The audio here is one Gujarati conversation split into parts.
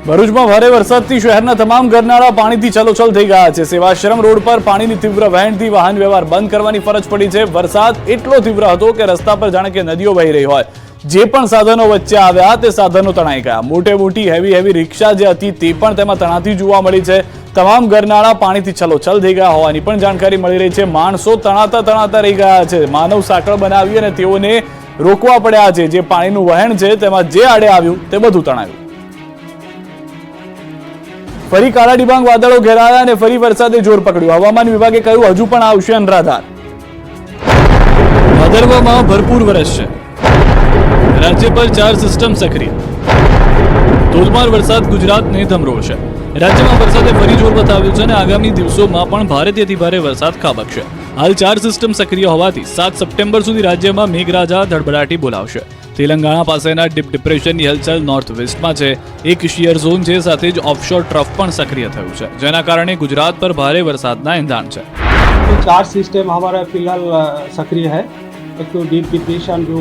ભરૂચમાં ભારે વરસાદથી શહેરના તમામ ગરનાળા પાણીથી છલોછલ થઈ ગયા છે। સેવાશ્રમ રોડ પર પાણીની તીવ્ર વહેણથી વાહન વ્યવહાર બંધ કરવાની ફરજ પડી છે। વરસાદ એટલો તીવ્ર હતો કે રસ્તા પર જાણે કે નદીઓ વહી રહી હોય। જે પણ સાધનો વચ્ચે આવ્યા તે સાધનો તણાઈ ગયા। મોટી હેવી રિક્ષા જે હતી તે પણ તેમાં તણાતી જોવા મળી છે। તમામ ગરનાળા પાણીથી છલોછલ થઈ ગયા હોવાની પણ જાણકારી મળી રહી છે। માણસો તણાતા રહી ગયા છે। માનવ સાંકળ બનાવી અને તેઓને રોકવા પડ્યા છે। જે પાણીનું વહેણ છે તેમાં જે આડે આવ્યું તે બધું તણાયું। ફરી કાળા ડિબાંગ વાદળો ઘેરાયા અને ફરી વરસાદે જોર પકડ્યું। હવામાન વિભાગે કહ્યું હજુ પણ આવશે અનરાધાર। ભાદરવામાં ભરપૂર વરસશે। રાજ્ય પર 4 સિસ્ટમ સક્રિય। ધોધમાર વરસાદ ગુજરાતને ધમરોળશે। રાજ્યમાં વરસાદે ફરી જોર બતાવ્યું છે અને આગામી દિવસોમાં પણ ભારેથી અતિ ભારે વરસાદ ખાબકશે। હાલ 4 સિસ્ટમ સક્રિય હોવાથી 7 સપ્ટેમ્બર સુધી રાજ્યમાં મેઘરાજા ધડબડાટી બોલાવશે। તેલંગાણા પાસેના ડીપ ડિપ્રેશનની હલચલ નોર્થ વેસ્ટમાં છે। એક શિયર ઝોન છે, સાથે જ ઓફશોર ટ્રફ પણ સક્રિય થયું છે, જેના કારણે ગુજરાત પર ભારે વરસાદના એંધાણ છે। 4 सिस्टम हमारा फिलहाल सक्रिय है। एक तो डीप डिप्रेशन जो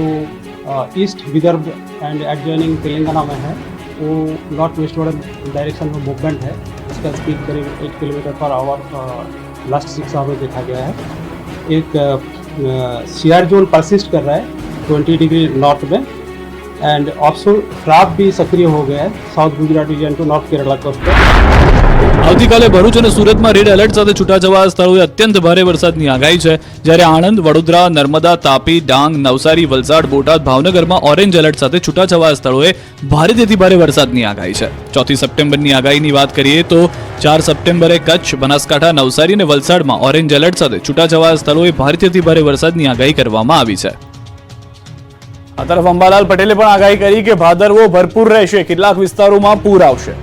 east Vidarbha and adjoining Telangana में है, वो नॉर्थ वेस्टवर्ड डायरेक्शन में मूवमेंट है। इसका स्पीड करीब 8 kilometre per hour last 6 our में देखा गया है। एक शियर जोन परसिस्ट कर रहा है 20 डिग्री नॉर्थ में, एंड ऑफशोर ट्रफ भी सक्रिय हो गया है south Gujarat region to north Kerala coast पर। આવતીકાલે ભરૂચ અને સુરતમાં રેડ એલર્ટ સાથે છૂટાછવાયા સ્થળોએ અત્યંત ભારે વરસાદની આગાહી છે। જ્યારે આણંદ, વડોદરા, નર્મદા, તાપી, ડાંગ, નવસારી, વલસાડ, બોટાદ, ભાવનગરમાં ઓરેન્જ એલર્ટ સાથે છૂટાછવાયા સ્થળોએ ભારેથી ભારે વરસાદની આગાહી છે। 4 સપ્ટેમ્બરની આગાહીની વાત કરીએ તો 4 સપ્ટેમ્બરે કચ્છ, બનાસકાંઠા, નવસારી અને વલસાડમાં ઓરેન્જ એલર્ટ સાથે છૂટાછવાયા સ્થળોએ ભારેથી ભારે વરસાદની આગાહી કરવામાં આવી છે। આ તરફ અંબાલાલ પટેલે પણ આગાહી કરી કે ભાદરવો ભરપૂર રહેશે। કેટલાક વિસ્તારોમાં પૂર આવશે।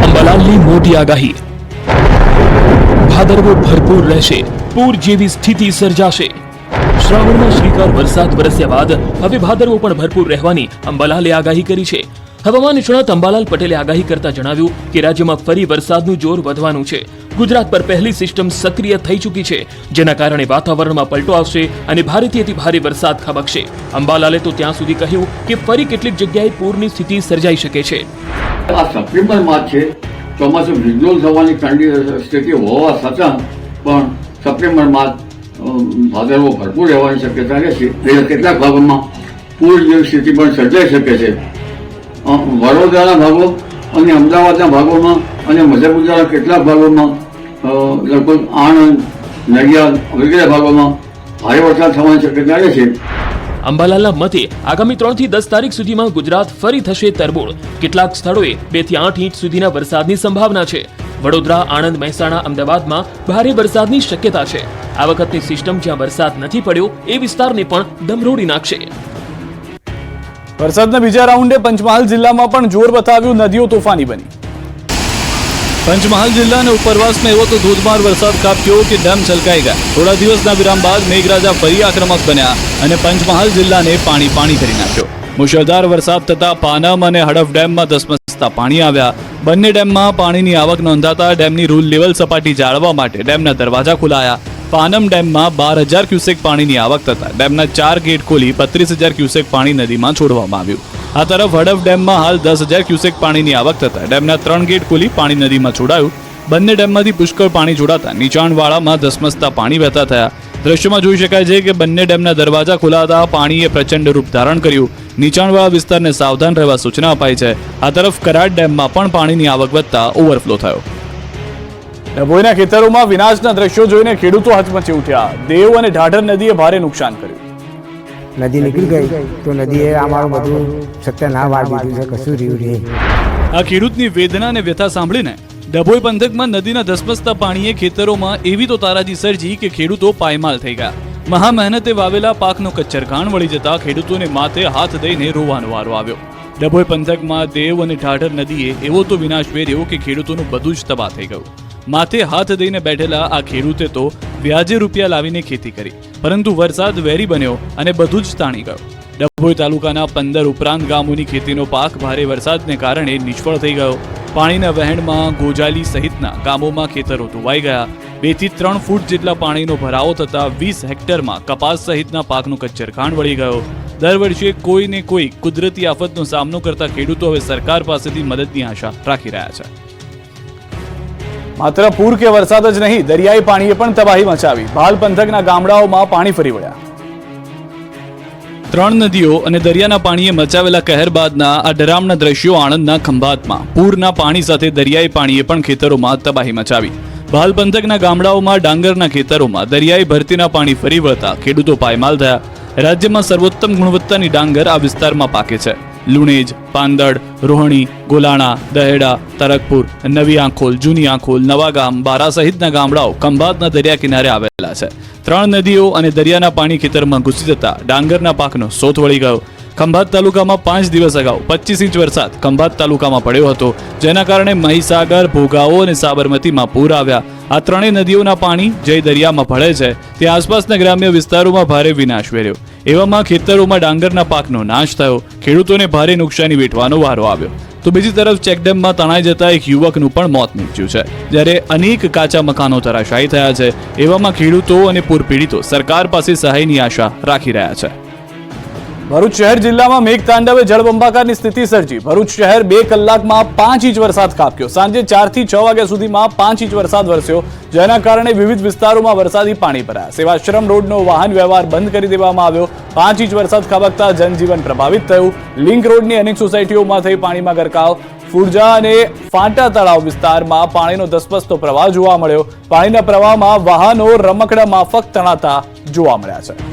અંબાલાલની મોટી આગાહી, ભાદરવો ભરપૂર રહેશે, પૂર જેવી સ્થિતિ સર્જાશે। શ્રાવણમાં શ્રીકાર વરસાદ વરસ્યા બાદ હવે ભાદરવો પણ ભરપૂર રહેવાની અંબાલાલે આગાહી કરી છે। હવામાન નિષ્ણાત અંબાલાલ પટેલે આગાહી કરતા જણાવ્યું કે રાજ્યમાં ફરી વરસાદનું જોર વધવાનું છે। ગુજરાત પર પહેલી સિસ્ટમ સક્રિય થઈ ચૂકી છે, જેના કારણે વાતાવરણમાં પલટો આવશે અને ભારેથી અતિ ભારે વરસાદ ખાબકશે। અંબાલાલે તો ત્યાં સુધી કહ્યું કે ફરી કેટલીક જગ્યાએ પૂરની સ્થિતિ સર્જાઈ શકે છે। આ સપ્ટેમ્બર માસ છે, ચોમાસું વિજ્ઞોલ થવાની સ્થિતિ હોવા છતાં પણ સપ્ટેમ્બર માસ ભાદરવો ભરપૂર રહેવાની શક્યતા રહેશે। એટલે કેટલાક ભાગોમાં પૂર જેવી સ્થિતિ પણ સર્જાઈ શકે છે। વડોદરાના ભાગો અને અમદાવાદના ભાગોમાં અને મધ્ય ગુજરાતના કેટલાક ભાગોમાં લગભગ આણંદ, નડિયાદ વગેરે ભાગોમાં ભારે વરસાદ થવાની શક્યતા રહેશે। અંબાલાલના મતે આગામી 3 થી 10 તારીખ સુધીમાં ગુજરાત ફરી થશે તરબોળ। કેટલાક સ્થળોએ 2 થી 8 ઇંચ સુધીના વરસાદની સંભાવના છે। વડોદરા, આણંદ, મહેસાણા, અમદાવાદમાં ભારે વરસાદની શક્યતા છે। આ વખતની સિસ્ટમ જ્યાં વરસાદ નથી પડ્યો એ વિસ્તારને પણ ડમરોળી નાખશે। વરસાદના બીજા રાઉન્ડે પંચમહાલ જિલ્લામાં પણ જોર બતાવ્યું। નદીઓ તોફાની બની। પંચમહાલ જિલ્લાના ઉપરવાસમાં એવો તો ધોધમાર વરસાદ ખાબક્યો કે ડેમ છલકાઈ ગયા। થોડા દિવસના વિરામ બાદ મેઘરાજા ફરી આક્રમક બન્યા અને પંચમહાલ જિલ્લાને પાણી કરી નાખ્યો। મુશળધાર વરસાદ થતા પાનમ અને હડફ ડેમમાં ધસમસતા પાણી આવ્યા। બંને ડેમમાં પાણીની આવક નોંધાતા ડેમની રૂલ લેવલ સપાટી જાળવવા માટે ડેમના દરવાજા ખોલાયા। પાનમ ડેમમાં 12,000 ક્યુસેક પાણીની આવક થતા ડેમના 4 ગેટ ખોલી 32,000 ક્યુસેક પાણી નદીમાં છોડવામાં આવ્યું। આ તરફ હડફ ડેમમાં હાલ 10,000 ક્યુસેક પાણીની આવક થતા ડેમના 3 ગેટ ખોલી પાણી નદીમાં છોડાયું। બંને ડેમમાંથી પુષ્કળ પાણી છોડાતા નીચાણવાળામાં ધસમસતા પાણી વહેતા થયા। દ્રશ્યમાં જોઈ શકાય છે કે બંને ડેમના દરવાજા ખોલાતા પાણીએ પ્રચંડ રૂપ ધારણ કર્યું। નીચાણવાળા વિસ્તારને સાવધાન રહેવા સૂચના અપાઈ છે। આ તરફ કરાડ ડેમમાં પણ પાણીની આવક વધતા ઓવરફ્લો થયો। ડભોઈના ખેતરોમાં વિનાશના દ્રશ્યો જોઈને ખેડૂતો હચમચી ઉઠ્યા। દેવ અને ઢાઢર નદીએ ભારે નુકસાન કર્યું। નદી નીકળી ગઈ તો નદીએ અમારું બધું સત્યનાશ વાળી દીધું છે, કશું રહ્યું નહીં। આ ખેડૂતની વેદના અને વ્યથા સાંભળીને ડભોઈ પંથકમાં નદીના ધસમસતા પાણીએ ખેતરોમાં એવી તો તારાજી સર્જી કે ખેડૂતો પાયમાલ થઈ ગયા। મહા મહેનતે વાવેલા પાકનો કચ્ચરઘાણ વળી જતા ખેડૂતોને માથે હાથ દઈને રોવાનો વારો આવ્યો। ડભોઈ પંથકમાં દેવ અને ઢાઢર નદીએ એવો તો વિનાશ વેર્યો કે ખેડૂતોનું બધું જ તબાહ થઈ ગયું। માથે હાથ દઈને બેઠેલા આ ખેડૂતે તો વ્યાજે રૂપિયા લાવીને ખેતી કરી, પરંતુ વરસાદ વેરી બન્યો અને બધું જ તાણી ગયો। ડભોઈ તાલુકાના 15 ઉપરાંત ગામોની ખેતીનો પાક ભારે વરસાદને કારણે નિષ્ફળ થઈ ગયો। પાણીના વહેણમાં ગોજાલી સહિતના ગામોમાં ખેતરો ધોવાઈ ગયા। 2 થી 3 ફૂટ જેટલા પાણીનો ભરાવો થતા 20 હેક્ટરમાં કપાસ સહિતના પાકનું કચ્ચરઘાણ વળી ગયો। દર વર્ષે કોઈને કોઈ કુદરતી આફતનો સામનો કરતા ખેડૂતો હવે સરકાર પાસેથી મદદની આશા રાખી રહ્યા છે. માત્ર પૂર કે વરસાદ જ નહીં, દરિયાઈ પાણીએ પણ તબાહી મચાવી. ભાલ પંથકના ગામડાઓમાં પાણી ફરી વળ્યા. 3 નદીઓ અને દરિયાના પાણીએ મચાવેલા કહેર બાદના આ ડરામણા દ્રશ્યો આણંદના ખંભાતમાં. પૂરના પાણી સાથે દરિયાઈ પાણીએ પણ ખેતરોમાં તબાહી મચાવી. ભાલ પંથકના ગામડાઓમાં ડાંગરના ખેતરોમાં દરિયાઈ ભરતીના પાણી ફરી વળતા ખેડૂતો પાયમાલ થયા. રાજ્યમાં સર્વોત્તમ ગુણવત્તાની ડાંગર આ વિસ્તારમાં પાકે છે. લુણેજ, પાંદડ, રોહણી, ગોલાણા, દહેડા, તરકપુર, નવી આંખોલ, જૂની આંખોલ, નવાગામ, બારા સહિતના ગામડાઓ ખંભાતના દરિયા કિનારે આવેલા છે. 3 નદીઓ અને દરિયાના પાણી ખેતરમાં ઘૂસી જતા ડાંગરના પાકનો સોથ વળી ગયો. ખંભાત તાલુકામાં 5 દિવસ અગાઉ 25 ઇંચ વરસાદ ખંભાત તાલુકામાં પડ્યો હતો, જેના કારણે મહીસાગર, ભોગાવો અને સાબરમતીમાં પૂર આવ્યા. આ 3 નદીઓના પાણી જે દરિયામાં ભળે છે તે આસપાસના ગ્રામ્ય વિસ્તારોમાં ભારે વિનાશ વેર્યો. એવામાં ખેતરોમાં ડાંગરના પાકનો નાશ થયો. ખેડૂતોને ભારે નુકસાની વેઠવાનો વારો આવ્યો. તો બીજી તરફ ચેકડેમમાં તણાઈ જતા એક યુવકનું પણ મોત નીપજ્યું છે, જ્યારે અનેક કાચા મકાનો ધરાશાયી થયા છે. એવામાં ખેડૂતો અને પૂર પીડિતો સરકાર પાસે સહાયની આશા રાખી રહ્યા છે. ભરૂચ શહેર જિલ્લામાં મેઘતાંડવે જળબંબાકારની સ્થિતિ સર્જી. ભરૂચ શહેર 2 કલાકમાં 5 ઇંચ વરસાદ ખાબક્યો. સાંજે 4 થી 6 વાગ્યા સુધીમાં 5 ઇંચ વરસાદ વરસ્યો, જેના કારણે વિવિધ વિસ્તારોમાં વરસાદી પાણી ભરાયા. સેવાશ્રમ રોડનો વાહન વ્યવહાર બંધ કરી દેવામાં આવ્યો. 5 ઇંચ વરસાદ ખાબકતા જનજીવન પ્રભાવિત થયું. લિંક રોડની અનેક સોસાયટીઓમાં થઈ પાણીમાં ગરકાવ. ફુરજા અને ફાંટા તળાવ વિસ્તારમાં પાણીનો ધસમસતો પ્રવાહ જોવા મળ્યો. પાણીના પ્રવાહમાં વાહનો રમકડા માફક તણાતા જોવા મળ્યા છે.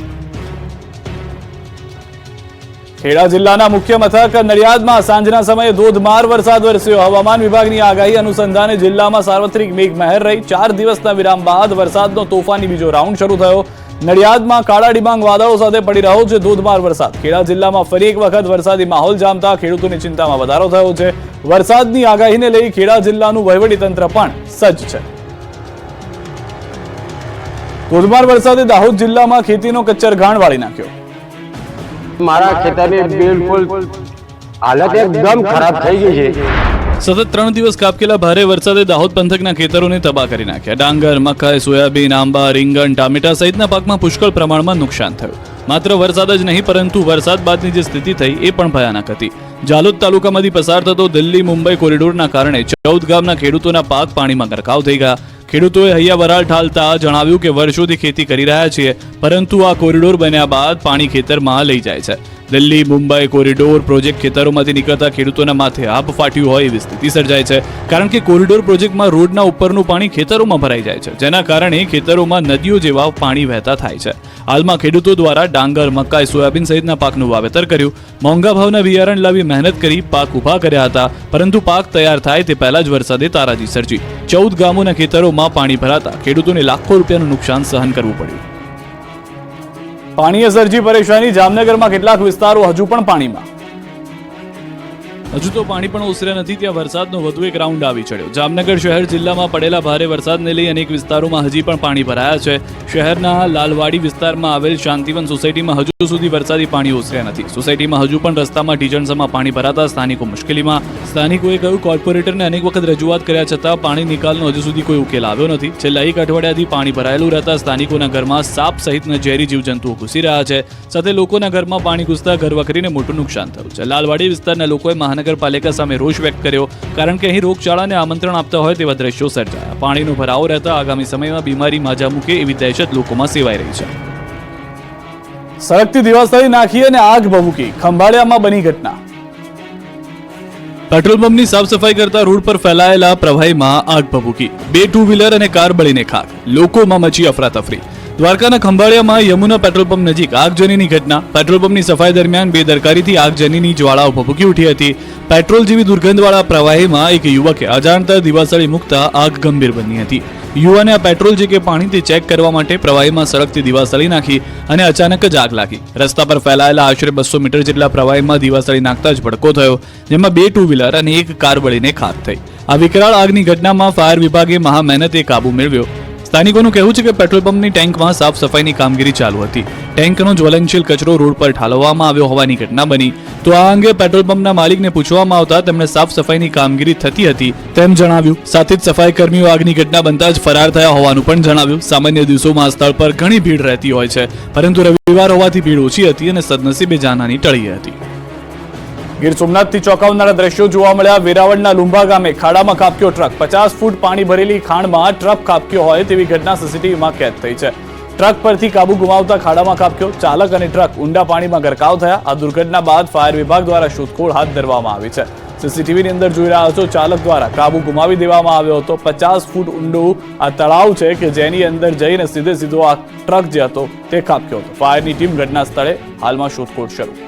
ખેડા જિલ્લાના મુખ્ય મથક નડિયાદમાં સાંજના સમયે ધોધમાર વરસાદ વરસ્યો. હવામાન વિભાગની આગાહી અનુસંધાને જિલ્લામાં સાર્વત્રિક મેઘમહેર રહી. 4 દિવસના વિરામ બાદ વરસાદનો તોફાની બીજો રાઉન્ડ શરૂ થયો. નડિયાદમાં કાળા ડિબાંગ વાદળો સાથે પડી રહ્યો છે ધોધમાર વરસાદ. ખેડા જિલ્લામાં ફરી એક વખત વરસાદી માહોલ જામતા ખેડૂતોની ચિંતામાં વધારો થયો છે. વરસાદની આગાહીને લઈ ખેડા જિલ્લાનું વહીવટીતંત્ર પણ સજ્જ છે. ધોધમાર વરસાદે દાહોદ જિલ્લામાં ખેતીનો કચ્ચરઘાણ વાળી નાખ્યો. મારા ખેતરની બિલકુલ હાલત એકદમ ખરાબ થઈ ગઈ છે. સતત 3 દિવસ કાપકેલા ભારે વરસાદે દાહોદ પંથકના ખેતરોને તબાહ કરી નાખ્યા. ડાંગર, મકાઈ, સોયાબીન, આંબા, રીંગણ, ટામેટા સહિતના પાકમાં પુષ્કળ પ્રમાણમાં નુકસાન થયું. માત્ર વરસાદ જ નહીં, પરંતુ વરસાદ બાદની જે સ્થિતિ થઈ એ પણ ભયાનક હતી. જાલોદ તાલુકામાંથી પસાર થતો દિલ્હી મુંબઈ કોરિડોરના કારણે 14 ગામના ખેડૂતોના પાક પાણીમાં ગરકાવ થઈ ગયા. ખેડૂતોએ હૈયા વરાળ ઠાલતા જણાવ્યું કે વર્ષોથી ખેતી કરી રહ્યા છીએ, પરંતુ આ કોરિડોર બન્યા બાદ પાણી ખેતરમાં લઈ જાય છે. દિલ્હી મુંબઈ કોરિડોર પ્રોજેક્ટ ખેતરોમાંથી નીકળતા ખેડૂતોના માથે આપ ફાટ્યું હોય એવી સ્થિતિ સર્જાય છે, કારણ કે કોરિડોર પ્રોજેક્ટમાં રોડના ઉપરનું પાણી ખેતરોમાં ભરાઈ જાય છે, જેના કારણે ખેતરોમાં નદીઓ જેવા પાણી વહેતા થાય છે. હાલમાં ખેડૂતો દ્વારા ડાંગર, મકાઈ, સોયાબીન સહિતના પાકનું વાવેતર કર્યું. મોંઘા ભાવના બિયારણ લાવી મહેનત કરી પાક ઉભા કર્યા હતા, પરંતુ પાક તૈયાર થાય તે પહેલા જ વરસાદે તારાજી સર્જી. 14 ગામોના ખેતરોમાં પાણી ભરાતા ખેડૂતોને લાખો રૂપિયાનું નુકસાન સહન કરવું પડ્યું. પાણીએ સર્જી પરેશાની. જામનગરમાં કેટલાક વિસ્તારો હજુ પણ પાણીમાં. હજુ તો પાણી પણ ઓસર્યા નથી, ત્યાં વરસાદનો વધુ એક રાઉન્ડ આવી ચડ્યો. જામનગર શહેર જિલ્લામાં પડેલા ભારે વરસાદને લઈ અનેક વિસ્તારોમાં હજી પણ પાણી ભરાયા છે. શહેરના લાલવાડી વિસ્તારમાં આવેલ શાંતિવન સોસાયટીમાં હજુ સુધી વરસાદી પાણી ઓસર્યા નથી. સોસાયટીમાં હજુ પણ રસ્તામાં ઢીચણસમાં પાણી ભરાતા સ્થાનિકો મુશ્કેલીમાં. સ્થાનિકોએ કહ્યું, કોર્પોરેટરને અનેક વખત રજૂઆત કર્યા છતાં પાણી નિકાલનો હજુ સુધી કોઈ ઉકેલ આવ્યો નથી. છેલ્લા 1 અઠવાડિયાથી પાણી ભરાયેલું રહેતા સ્થાનિકોના ઘરમાં સાપ સહિતના ઝેરી જીવજંતુઓ ઘૂસી રહ્યા છે. સાથે લોકોના ઘરમાં પાણી ઘૂસતા ઘરવખરીને મોટું નુકસાન થયું છે. લાલવાડી વિસ્તારના લોકોએ મહાનગરપાલિકા સામે રોષ વ્યક્ત કર્યો, કારણ કે અહીં રોગચાળાને આમંત્રણ આપતા હોય તેવા દ્રશ્યો સર્જાયા. પાણીનો ભરાવો રહેતા આગામી સમયમાં બીમારી માજા મૂકે એવી દહેશત લોકોમાં સેવાઈ રહી છે. સળગતી દિવાસળી નાખી અને આગ ભભૂકી. ખંભાળિયામાં બની ઘટના. પેટ્રોલ પંપની સાફ સફાઈ કરતા રોડ પર ફેલાયેલા પ્રવાહીમાં આગ ભભૂકી. 2 ટુ વ્હીલર અને કાર બળીને ખાખ. લોકોમાં મચી અફરાતફરી. દ્વારકાના ખંભાળિયામાં યમુના પેટ્રોલ પંપ નજીક આગજનીની ઘટના. પેટ્રોલ પંપની સફાઈ દરમિયાન બેદરકારીથી આગજનીની જ્વાળાઓ ભભૂકી ઉઠી હતી. પેટ્રોલ જેવી દુર્ગંધવાળા પ્રવાહીમાં એક યુવકે અજાણતા દિવાસળી મૂકતા આગ ગંભીર બની હતી. યુવાને આ પેટ્રોલ જે કે પાણીથી ચેક કરવા માટે પ્રવાહીમાં સળગતી દિવાસળી નાખી અને અચાનક જ આગ લાગી. રસ્તા પર ફેલાયેલા આશરે 200 મીટર જેટલા પ્રવાહીમાં દિવાસળી નાખતા જ ભડકો થયો, જેમાં 2 ટુ વ્હીલર અને 1 કાર બળીને ખાખ થઈ. આ વિકરાળ આગની ઘટનામાં ફાયર વિભાગે મહા મહેનતે કાબુ મેળવ્યો. સ્થાનિકોનું કહેવું છે કે પેટ્રોલ પંપની ટેન્કમાં સાફ સફાઈની કામગીરી ચાલુ હતી. ટેન્કનો જ્વલનશીલ કચરો રોડ પર ઠાલવવામાં આવ્યો હોવાની ઘટના બની. તો આ અંગે પેટ્રોલ પંપના માલિકને પૂછવામાં આવતા તેમણે સાફ સફાઈની કામગીરી થતી હતી તેમ જણાવ્યું. સાથે જ સફાઈ કર્મીઓ આગની ઘટના બનતા જ ફરાર થયા હોવાનું પણ જણાવ્યું. સામાન્ય દિવસોમાં આ સ્થળ પર ઘણી ભીડ રહેતી હોય છે, પરંતુ રવિવાર હોવાથી ભીડ ઓછી હતી અને સદનસીબે જાનહાની ટળી હતી. ગીર સોમનાથથી ચોંકાવનારા દ્રશ્યો જોવા મળ્યા. વેરાવળના લુંબા ગામે ખાડામાં ખાબક્યો ટ્રક. 50 ફૂટ પાણી ભરેલી ખાણમાં ટ્રક ખાબક્યો હોય તેવી ઘટના સીસીટીવીમાં કેદ થઈ છે. ટ્રક પરથી કાબુ ગુમાવતા ખાડામાં ખાબક્યો. ચાલક અને ટ્રક ઊંડા પાણીમાં ગરકાવ થયા. આ દુર્ઘટના બાદ ફાયર વિભાગ દ્વારા શોધખોળ હાથ ધરવામાં આવી છે. સીસીટીવીની અંદર જોઈ રહ્યા છો, ચાલક દ્વારા કાબુ ગુમાવી દેવામાં આવ્યો હતો. 50 ફૂટ ઊંડું આ તળાવ છે કે જેની અંદર જઈને સીધો આ ટ્રક જે હતો તે ખાબક્યો હતો. ફાયરની ટીમ ઘટના સ્થળે હાલમાં શોધખોળ શરૂ.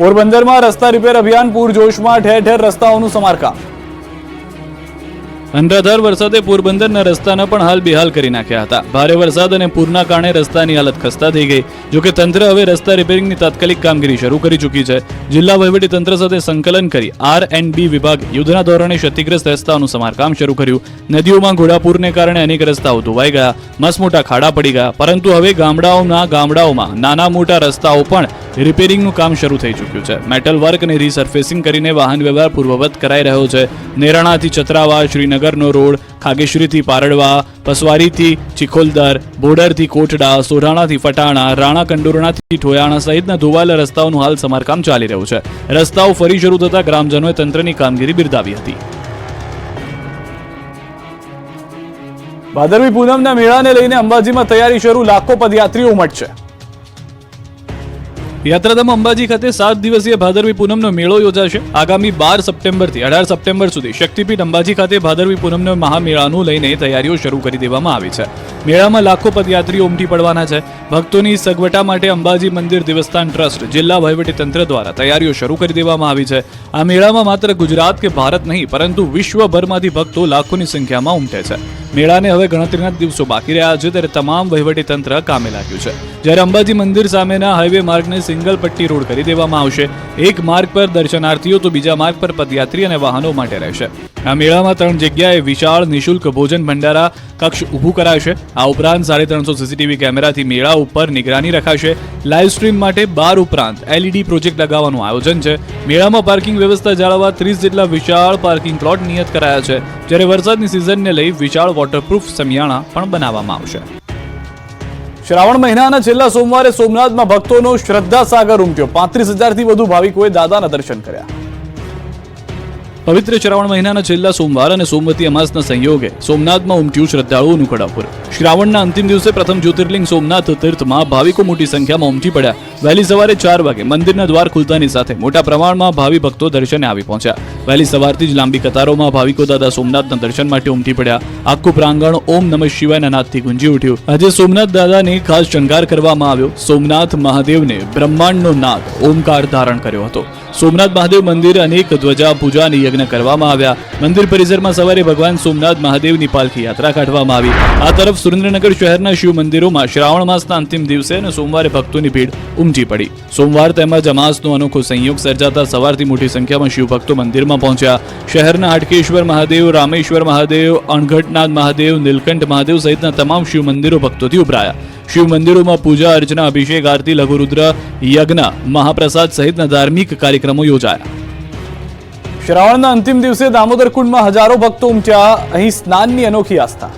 પોરબંદરમાં રસ્તા રિપેર અભિયાન પૂરજોશમાં. ઠેર ઠેર રસ્તાઓનું સમારકામ. અનરાધાર વરસાદે પોરબંદરના રસ્તાને પણ હાલ બેહાલ કરી નાખ્યા હતા. ભારે વરસાદ અને પૂરના કારણે રસ્તાની હાલત ખસ્તા થઈ ગઈ. જોકે તંત્ર હવે રસ્તા રિપેરિંગની તાત્કાલિક કામગીરી શરૂ કરી ચૂકી છે. જિલ્લા વહીવટી તંત્ર સાથે સંકલન કરી R&B વિભાગ યુદ્ધના ધોરણે ક્ષતિગ્રસ્ત રસ્તાઓનું સમારકામ શરૂ કર્યું. નદીઓમાં ઘોડાપૂરને કારણે અનેક રસ્તાઓ ધોવાઈ ગયા, મસમોટા ખાડા પડી ગયા, પરંતુ હવે ગામડાઓમાં નાના મોટા રસ્તાઓ પણ રિપેરિંગનું કામ શરૂ થઈ ચૂક્યું છે. મેટલ વર્ક અને રીસર્ફેસિંગ કરીને વાહન વ્યવહાર પૂર્વવત કરાઈ રહ્યો છે. નેરાણાથી ચત્રાવા, શ્રીનગરનો રોડ, ખાગેશ્વરીથી પારડવા, પસવારીથી ચિખોલદર, બોર્ડરથી કોટડા, સોઢાણાથી ફટાણા, રાણા કંડોરણાથી ઠોયાણા સહિતના ધોવાયેલા રસ્તાઓનું હાલ સમારકામ ચાલી રહ્યું છે. રસ્તાઓ ફરી શરૂ થતા ગ્રામજનોએ તંત્રની કામગીરી બિરદાવી હતી. ભાદરવી પૂનમના મેળાને લઈને અંબાજીમાં તૈયારી શરૂ. લાખો પદયાત્રીઓ ઉમટશે. યાત્રાધામ અંબાજી ખાતે 7 દિવસીય ભાદરવી પૂનમનો મેળો યોજાશે. આગામી 12 સપ્ટેમ્બરથી 18 સપ્ટેમ્બર સુધી શક્તિપીઠ અંબાજી ખાતે ભાદરવી પૂનમના મહામેળાનું લઈને તૈયારીઓ શરૂ કરી દેવામાં આવી છે. મેળામાં લાખો પદયાત્રીઓ ઉમટી પડવાના છે. ભક્તોની સગવડતા માટે અંબાજી મંદિર દેવસ્થાન ટ્રસ્ટ, જિલ્લા વહીવટી તંત્ર દ્વારા તૈયારીઓ શરૂ કરી દેવામાં આવી છે. આ મેળામાં માત્ર ગુજરાત કે ભારત નહીં, પરંતુ વિશ્વભરમાંથી ભક્તો લાખોની સંખ્યામાં ઉમટે છે. મેળાને હવે ગણતરીના દિવસો બાકી રહ્યા છે, ત્યારે તમામ વહીવટી તંત્ર કામે લાગ્યું છે. જ્યારે અંબાજી મંદિર સામેના હાઈવે માર્ગને સિંગલ પટ્ટી રોડ કરી દેવામાં આવશે. એક માર્ગ પર દર્શનાર્થીઓ તો બીજા માર્ગ પર પદયાત્રી અને વાહનો માટે રહેશે. આ મેળામાં 3 જગ્યાએ વિશાળ નિઃશુલ્ક ભોજન ભંડારા કક્ષ ઊભું કરાશે. આ ઉપરાંત 350 સીસીટીવી કેમેરાથી મેળા ઉપર નિગરાની રખાશે. લાઈવ સ્ટ્રીમ માટે 12 ઉપરાંત LED પ્રોજેક્ટ લગાવવાનું આયોજન છે. મેળામાં પાર્કિંગ વ્યવસ્થા જાળવવા 30 જેટલા વિશાળ પાર્કિંગ પ્લોટ નિયત કરાયા છે. જ્યારે વરસાદની સિઝનને લઈ વિશાળ વોટરપ્રૂફ સમિયાણા પણ બનાવવામાં આવશે. શ્રાવણ મહિનાના છેલ્લા સોમવારે સોમનાથમાં ભક્તોનો શ્રદ્ધા સાગર ઉમટ્યો. 35,000થી વધુ ભાવિકોએ દાદાના દર્શન કર્યા. પવિત્ર શ્રાવણ મહિનાના છેલ્લા સોમવાર અને સોમવતી અમાસના સંયોગે સોમનાથમાં ઉમટ્યું શ્રદ્ધાળુઓનું ઘોડાપુર. શ્રાવણના અંતિમ દિવસે પ્રથમ જ્યોતિર્લિંગ સોમનાથ તીર્થમાં ભાવિકો મોટી સંખ્યામાં ઉમટી પડ્યા. વહેલી સવારે 4 વાગે મંદિરના દ્વાર ખુલતાની સાથે મોટા પ્રમાણમાં ભાવિ ભક્તો દર્શને આવી પહોંચ્યા. વહેલી સવારથી જ લાંબી કતારોમાં ભાવિકો દાદા સોમનાથના દર્શન માટે ઉમટી પડ્યા. આખું પ્રાંગણ ઓમ નમઃ શિવાયના નાદથી ગુંજી ઉઠ્યું. આજે સોમનાથ દાદાને ખાસ શણગાર કરવામાં આવ્યો. સોમનાથ મહાદેવને બ્રહ્માંડનો નાદ ઓમકાર ધારણ કર્યો હતો. સોમનાથ મહાદેવ મંદિર અનેક ધ્વજા પૂજા અને યજ્ઞ કરવામાં આવ્યા. મંદિર પરિસરમાં સવારે ભગવાન સોમનાથ મહાદેવની પાલખી યાત્રા કાઢવામાં આવી. આ તરફ સુરેન્દ્રનગર શહેરના શિવ મંદિરોમાં શ્રાવણ માસના અંતિમ દિવસે અને સોમવારે ભક્તોની ભીડ ઉમટી પડી. સોમવાર તેમજ અમાસનો અનોખો સંયોગ સર્જાતા સવારથી મોટી સંખ્યામાં શિવ ભક્તો મંદિરમાં પહોંચ્યા. શહેરના હાટકેશ્વર મહાદેવ, રામેશ્વર મહાદેવ, અણઘટનાથ મહાદેવ, નીલકંઠ મહાદેવ સહિતના તમામ શિવ મંદિરો ભક્તોથી ઉભરાયા. શિવ મંદિરોમાં પૂજા અર્ચના, અભિષેક, આરતી, લઘુરુદ્ર યજ્ઞ, મહાપ્રસાદ સહિતના ધાર્મિક કાર્યક્રમો યોજાયા. શ્રાવણના અંતિમ દિવસે દામોદર કુંડમાં હજારો ભક્તો ઉમટ્યા. અહીં સ્નાનની અનોખી આસ્થા.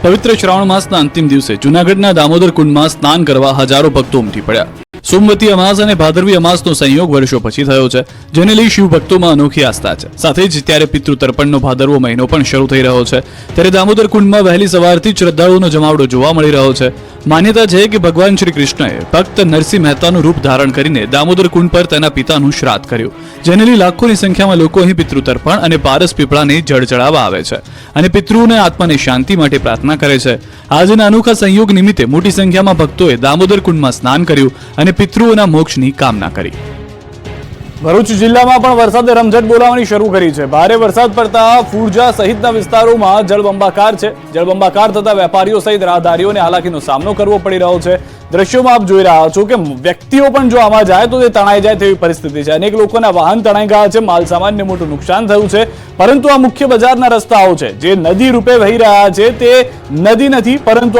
પવિત્ર શ્રાવણ માસના અંતિમ દિવસે જૂનાગઢના દામોદર કુંડમાં સ્નાન કરવા હજારો ભક્તો ઉમટી પડ્યા. સોમવતી અમાસ અને ભાદરવી અમાસનો સંયોગ વર્ષો પછી થયો છે, જેને લઈ શિવ ભક્તોમાં અનોખી આસ્થા છે. સાથે જ ત્યારે પિતૃતર્પણનો ભાદરવો મહિનો પણ શરૂ થઈ રહ્યો છે. ત્યારે દામોદર કુંડમાં વહેલી સવારથી જ શ્રદ્ધાળુઓનો જમાવડો જોવા મળી રહ્યો છે. માન્યતા છે કે ભગવાન શ્રી કૃષ્ણએ ભક્ત નરસિંહ મહેતાનું રૂપ ધારણ કરીને દામોદર કુંડ પર તેના પિતાનું શ્રાદ્ધ કર્યું, જેને લઈ લાખોની સંખ્યામાં લોકો અહીં પિતૃતર્પણ અને પારસ પીપળાને જળ ચડાવવા આવે છે અને પિતૃઓને આત્માને શાંતિ માટે પ્રાર્થના કરે છે. આજના અનોખા સંયોગ નિમિત્તે મોટી સંખ્યામાં ભક્તોએ દામોદર કુંડમાં સ્નાન કર્યું અને પિતૃઓના મોક્ષની કામના કરી. ભરૂચ જિલ્લામાં પણ વરસાદે રમઝટ બોલાવવાની શરૂ કરી છે. ભારે વરસાદ પડતા ફુરજા સહિતના વિસ્તારોમાં જળબંબાકાર છે. જળબંબાકાર થતા વેપારીઓ સહિત રાહદારીઓને હાલાકીનો સામનો કરવો પડી રહ્યો છે. દ્રશ્યોમાં આપ જોઈ રહ્યા છો કે વ્યક્તિઓ પણ જો આમાં જાય તો તે તણાઈ જાય તેવી પરિસ્થિતિ છે. અનેક લોકોના વાહન તણાઈ ગયા છે, માલ સામાનને મોટું નુકસાન થયું છે. પરંતુ આ મુખ્ય બજારના રસ્તાઓ છે જે નદી રૂપે વહી રહ્યા છે તે નદી નથી, પરંતુ